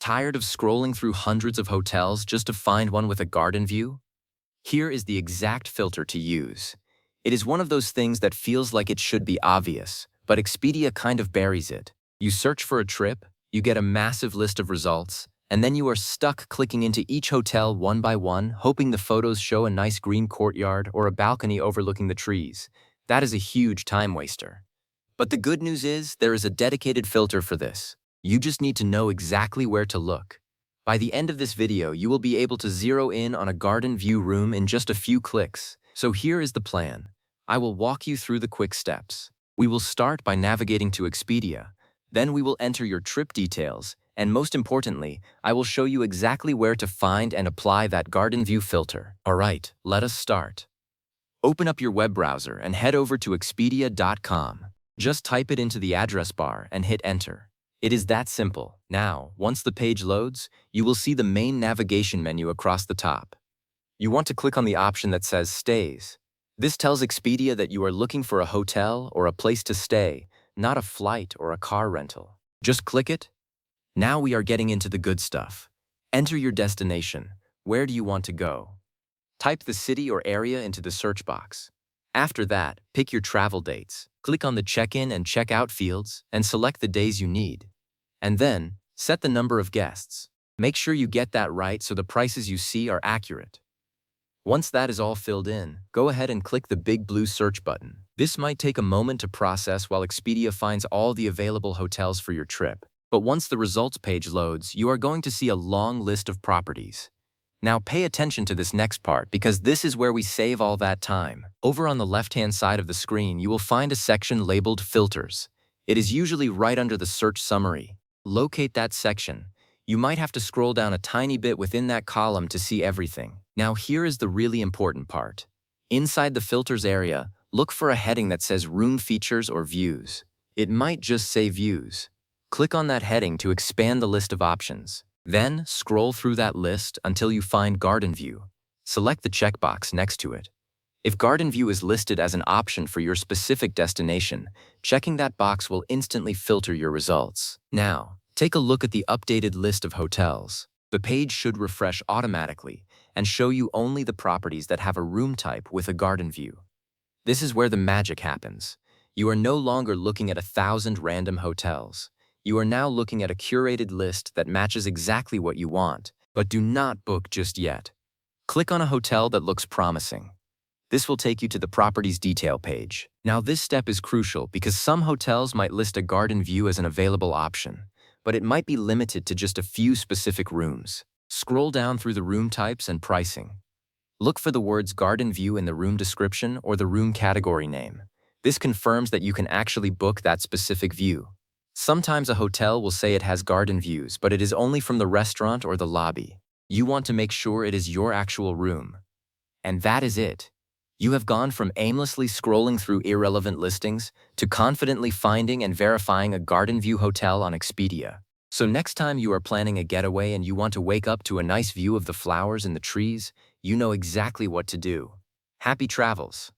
Tired of scrolling through hundreds of hotels just to find one with a garden view? Here is the exact filter to use. It is one of those things that feels like it should be obvious, but Expedia kind of buries it. You search for a trip, you get a massive list of results, and then you are stuck clicking into each hotel one by one, hoping the photos show a nice green courtyard or a balcony overlooking the trees. That is a huge time waster. But the good news is there is a dedicated filter for this. You just need to know exactly where to look. By the end of this video, you will be able to zero in on a garden view room in just a few clicks. So here is the plan. I will walk you through the quick steps. We will start by navigating to Expedia. Then we will enter your trip details, and most importantly, I will show you exactly where to find and apply that garden view filter. Alright, let us start. Open up your web browser and head over to Expedia.com. Just type it into the address bar and hit enter. It is that simple. Now, once the page loads, you will see the main navigation menu across the top. You want to click on the option that says Stays. This tells Expedia that you are looking for a hotel or a place to stay, not a flight or a car rental. Just click it. Now we are getting into the good stuff. Enter your destination. Where do you want to go? Type the city or area into the search box. After that, pick your travel dates. Click on the check-in and check-out fields and select the days you need. And then, set the number of guests. Make sure you get that right so the prices you see are accurate. Once that is all filled in, go ahead and click the big blue search button. This might take a moment to process while Expedia finds all the available hotels for your trip. But once the results page loads, you are going to see a long list of properties. Now pay attention to this next part because this is where we save all that time. Over on the left-hand side of the screen, you will find a section labeled Filters. It is usually right under the search summary. Locate that section. You might have to scroll down a tiny bit within that column to see everything. Now here is the really important part. Inside the Filters area, look for a heading that says Room Features or Views. It might just say Views. Click on that heading to expand the list of options. Then, scroll through that list until you find Garden View. Select the checkbox next to it. If Garden View is listed as an option for your specific destination, checking that box will instantly filter your results. Now, take a look at the updated list of hotels. The page should refresh automatically and show you only the properties that have a room type with a garden view. This is where the magic happens. You are no longer looking at 1,000 random hotels. You are now looking at a curated list that matches exactly what you want, but do not book just yet. Click on a hotel that looks promising. This will take you to the property's detail page. Now this step is crucial because some hotels might list a garden view as an available option, but it might be limited to just a few specific rooms. Scroll down through the room types and pricing. Look for the words garden view in the room description or the room category name. This confirms that you can actually book that specific view. Sometimes a hotel will say it has garden views, but it is only from the restaurant or the lobby. You want to make sure it is your actual room. And that is it. You have gone from aimlessly scrolling through irrelevant listings to confidently finding and verifying a garden view hotel on Expedia. So next time you are planning a getaway and you want to wake up to a nice view of the flowers and the trees, you know exactly what to do. Happy travels!